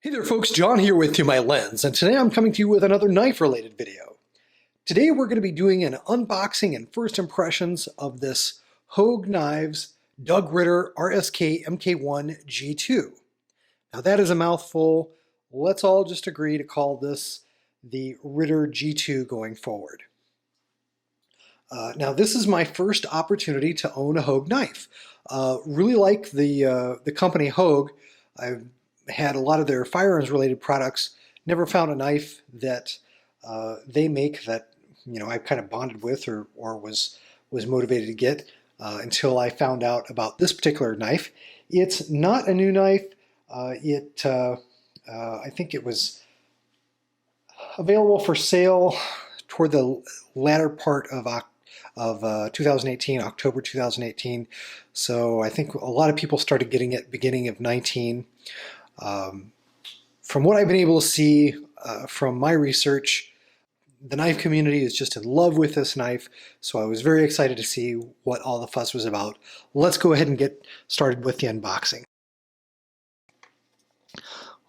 Hey there folks, John here with To My Lens, and today I'm coming to you with another knife-related video. Today we're going to be doing an unboxing and first impressions of this Hogue Knives Ritter RSK MK-1 G2. Now that is a mouthful. Let's all just agree to call this the Ritter G2 going forward. Now this is my first opportunity to own a Hogue knife. Really like the company Hogue. I've had a lot of their firearms related products. Never found a knife that they make that I kind of bonded with or was motivated to get until I found out about this particular knife. It's not a new knife. I think it was available for sale toward the latter part of 2018, October 2018. So I think a lot of people started getting it beginning of 19. From what I've been able to see from my research, the knife community is just in love with this knife, so I was very excited to see what all the fuss was about. Let's go ahead and get started with the unboxing.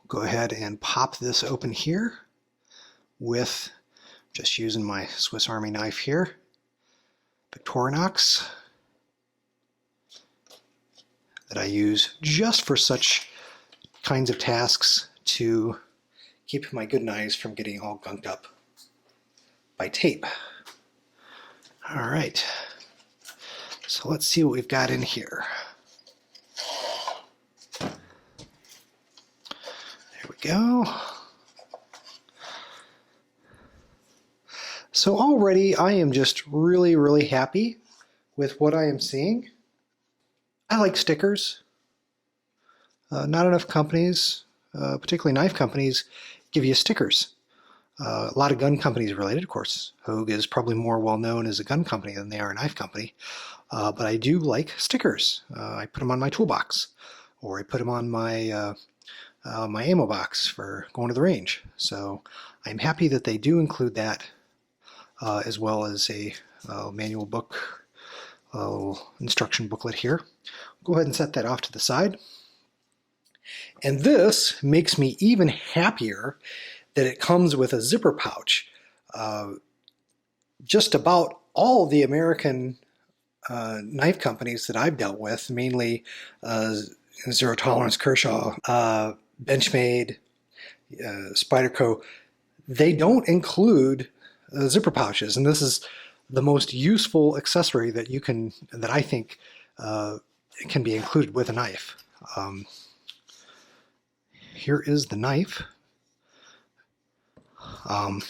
Go ahead and pop this open here with just using my Swiss Army knife here, Victorinox, that I use just for such kinds of tasks to keep my good knives from getting all gunked up by tape. All right, so let's see what we've got in here. There we go. So already I am just really happy with what I am seeing. I like stickers. Not enough companies, particularly knife companies, give you stickers. A lot of gun companies related, of course. Hogue is probably more well known as a gun company than they are a knife company. But I do like stickers. I put them on my toolbox, or I put them on my my ammo box for going to the range. So I'm happy that they do include that, as well as a manual book, instruction booklet here. Go ahead and set that off to the side. And this makes me even happier that it comes with a zipper pouch. Just about all the American knife companies that I've dealt with, mainly Zero Tolerance, Kershaw, Benchmade, Spyderco, they don't include zipper pouches, and this is the most useful accessory that I think can be included with a knife. Here is the knife. I'm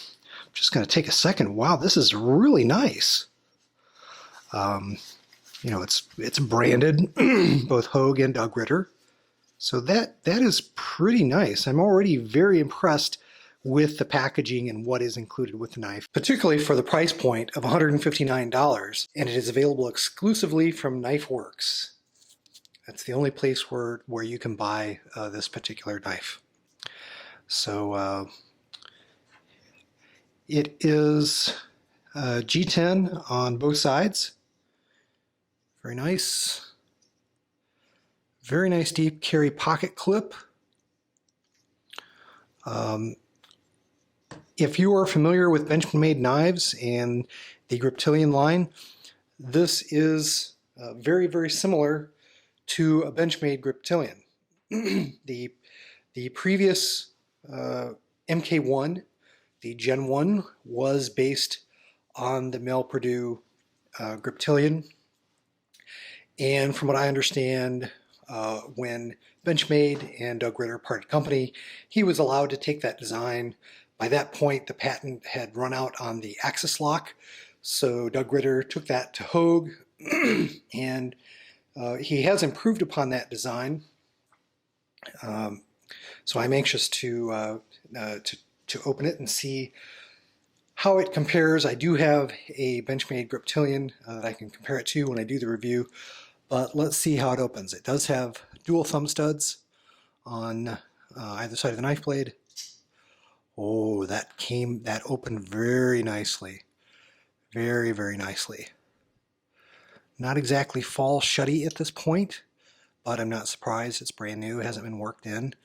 just going to take a second. Wow, this is really nice. It's branded both Hogue and Ritter, so that is pretty nice. I'm already very impressed with the packaging and what is included with the knife, particularly for the price point of $159, and it is available exclusively from KnifeWorks. That's the only place where you can buy this particular knife. So it is G10 on both sides. Very nice. Very nice deep carry pocket clip. If you are familiar with Benchmade knives and the Griptilian line, this is very similar to a Benchmade Griptilian. The previous MK-1, the Gen 1, was based on the Mel Purdue Griptilian. And from what I understand, when Benchmade and Ritter parted company, he was allowed to take that design. By that point, the patent had run out on the axis lock, so Ritter took that to Hogue, and he has improved upon that design. So I'm anxious to open it and see how it compares. I do have a Benchmade Griptilian that I can compare it to when I do the review, but let's see how it opens. It does have dual thumb studs on either side of the knife blade. Oh, that opened very nicely. Very nicely. Not exactly fall shutty at this point, but I'm not surprised. It's brand new, it hasn't been worked in.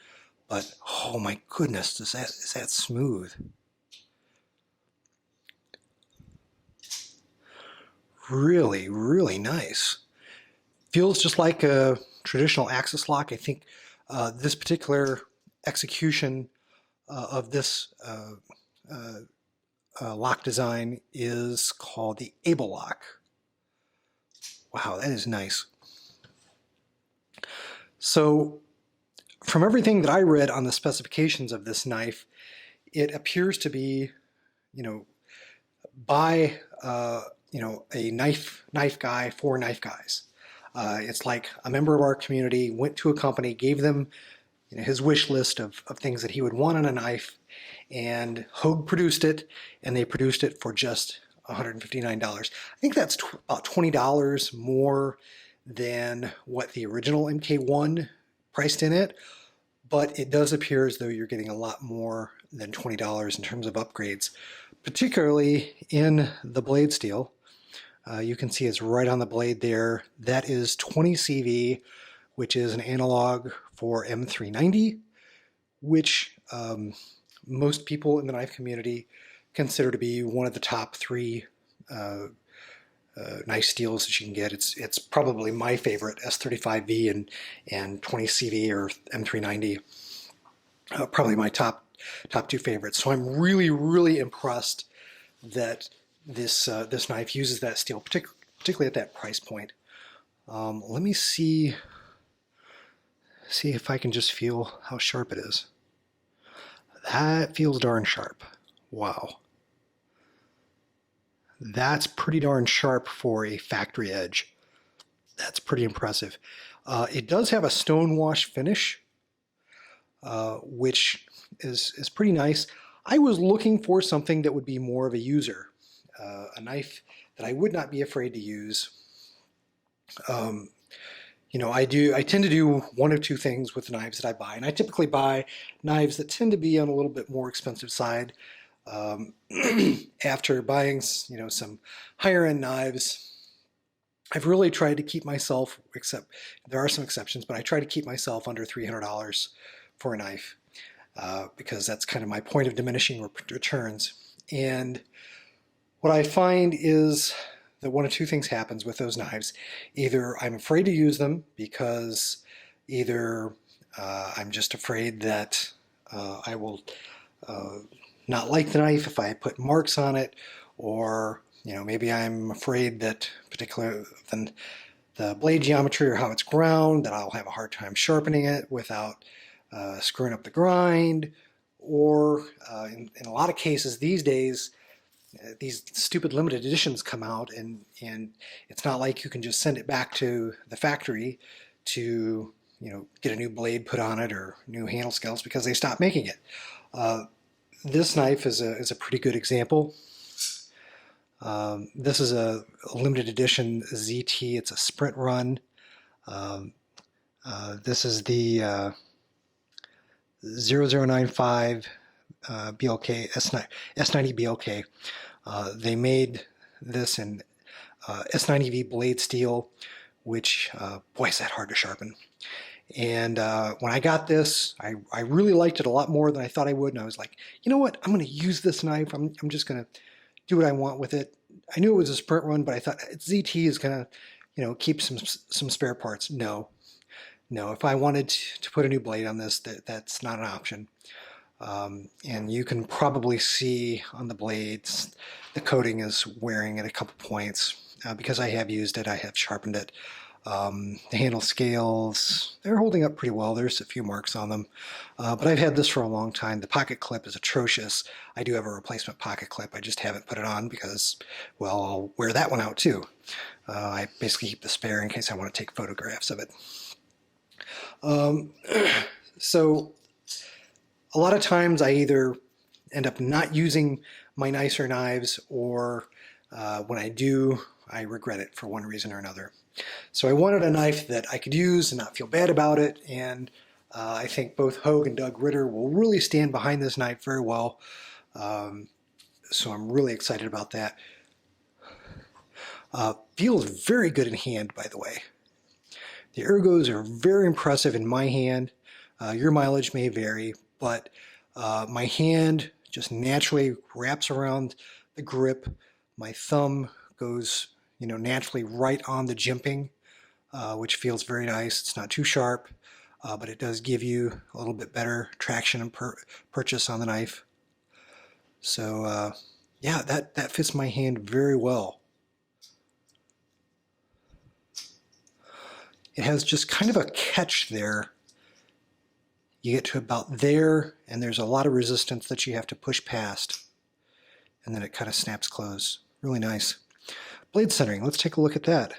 but oh my goodness, is that smooth. Really, really nice. Feels just like a traditional axis lock. I think this particular execution of this lock design is called the Able Lock. Wow, that is nice. So from everything that I read on the specifications of this knife, it appears to be, by a knife guy for knife guys. It's like a member of our community went to a company, gave them his wish list of things that he would want on a knife, and Hogue produced it, and they produced it for just $159. I think that's about $20 more than what the original MK-1 priced in it, but it does appear as though you're getting a lot more than $20 in terms of upgrades, particularly in the blade steel. You can see it's right on the blade there. That is 20 CV, which is an analog for M390, which most people in the knife community consider to be one of the top 3 knife steels that you can get. It's probably my favorite, S35V and 20 CV or M390. Probably my top 2 favorites. So I'm really, really impressed that this knife uses that steel, particularly at that price point. Let me see if I can just feel how sharp it is. That feels darn sharp. Wow. That's pretty darn sharp for a factory edge. That's pretty impressive. It does have a stone wash finish, which is pretty nice. I was looking for something that would be more of a user, a knife that I would not be afraid to use. I tend to do one of 2 things with the knives that I buy, and I typically buy knives that tend to be on a little bit more expensive side. After buying, some higher-end knives, I've really tried to keep myself, except there are some exceptions, but I try to keep myself under $300 for a knife because that's kind of my point of diminishing returns. And what I find is that one of 2 things happens with those knives. Either I'm afraid to use them because either I'm just afraid that I will not like the knife if I put marks on it, or maybe I'm afraid that particularly the blade geometry or how it's ground, that I'll have a hard time sharpening it without screwing up the grind, or in a lot of cases these days, these stupid limited editions come out, and it's not like you can just send it back to the factory to get a new blade put on it or new handle scales because they stopped making it. This knife is a pretty good example. This is a limited edition ZT. It's a sprint run. This is the 0095 BLK S90 BLK. They made this in S90V blade steel, which boy, is that hard to sharpen. And when I got this, I really liked it a lot more than I thought I would. And I was like, you know what? I'm going to use this knife. I'm just going to do what I want with it. I knew it was a sprint run, but I thought ZT is going to, keep some spare parts. No. If I wanted to put a new blade on this, that's not an option. And you can probably see on the blades, the coating is wearing at a couple points. Because I have used it, I have sharpened it. The handle scales, they're holding up pretty well. There's a few marks on them. But I've had this for a long time. The pocket clip is atrocious. I do have a replacement pocket clip. I just haven't put it on because, well, I'll wear that one out too. I basically keep the spare in case I want to take photographs of it. So a lot of times I either end up not using my nicer knives, or when I do, I regret it for one reason or another. So I wanted a knife that I could use and not feel bad about it, and I think both Hogue and Doug Ritter will really stand behind this knife very well. So I'm really excited about that. Feels very good in hand, by the way. The ergos are very impressive in my hand. Your mileage may vary, but my hand just naturally wraps around the grip. My thumb goes, naturally right on the jimping, which feels very nice. It's not too sharp, but it does give you a little bit better traction and purchase on the knife. So yeah, that fits my hand very well. It has just kind of a catch there. You get to about there, and there's a lot of resistance that you have to push past, and then it kind of snaps closed. Really nice. Blade centering, let's take a look at that.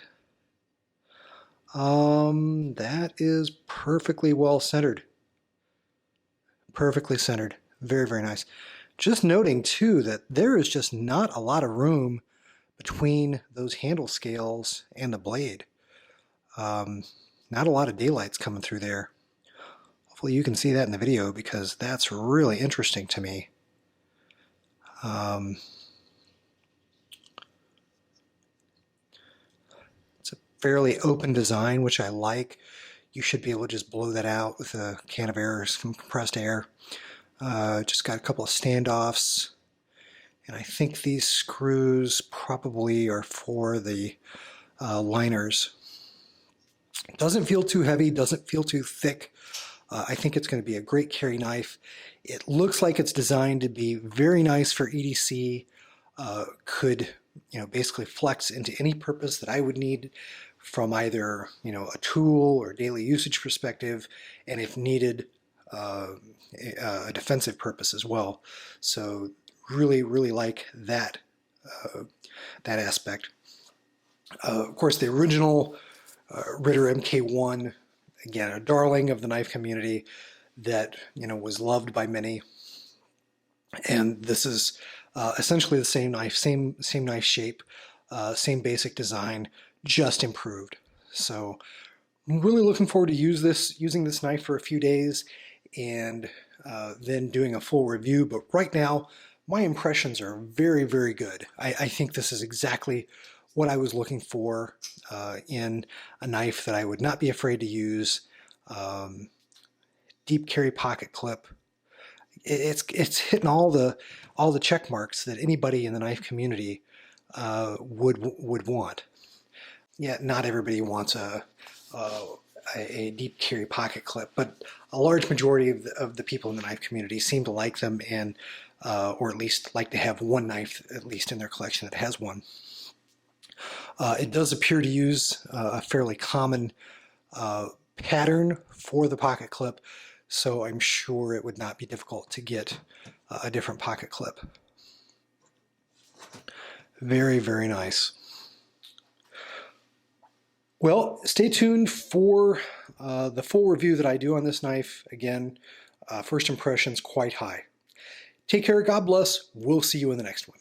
That is perfectly well centered. Perfectly centered. Very, very nice. Just noting too that there is just not a lot of room between those handle scales and the blade. Not a lot of daylight's coming through there. Hopefully you can see that in the video, because that's really interesting to me. It's a fairly open design, which I like. You should be able to just blow that out with a can of air or some compressed air. Just got a couple of standoffs, and I think these screws probably are for the liners. Doesn't feel too heavy, doesn't feel too thick. I think it's going to be a great carry knife. It looks like it's designed to be very nice for EDC. Could basically flex into any purpose that I would need from either a tool or daily usage perspective, and if needed, a defensive purpose as well. So really, really like that that aspect. Of course, the original Ritter MK-1, again, a darling of the knife community that was loved by many. And this is essentially the same knife, same knife shape, same basic design, just improved. So I'm really looking forward to using this knife for a few days, and then doing a full review. But right now, my impressions are very, very good. I think this is exactly what I was looking for in a knife that I would not be afraid to use. Deep carry pocket clip. It's hitting all the check marks that anybody in the knife community would want. Yeah, not everybody wants a deep carry pocket clip, but a large majority of the people in the knife community seem to like them, and or at least like to have one knife at least in their collection that has one. It does appear to use a fairly common pattern for the pocket clip, so I'm sure it would not be difficult to get a different pocket clip. Very, very nice. Well, stay tuned for the full review that I do on this knife. Again, first impressions quite high. Take care, God bless, we'll see you in the next one.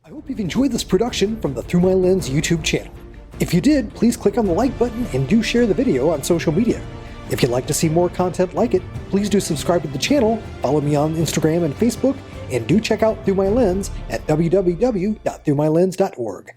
I hope you've enjoyed this production from the Through My Lens YouTube channel. If you did, please click on the like button and do share the video on social media. If you'd like to see more content like it, please do subscribe to the channel, follow me on Instagram and Facebook, and do check out Through My Lens at www.throughmylens.org.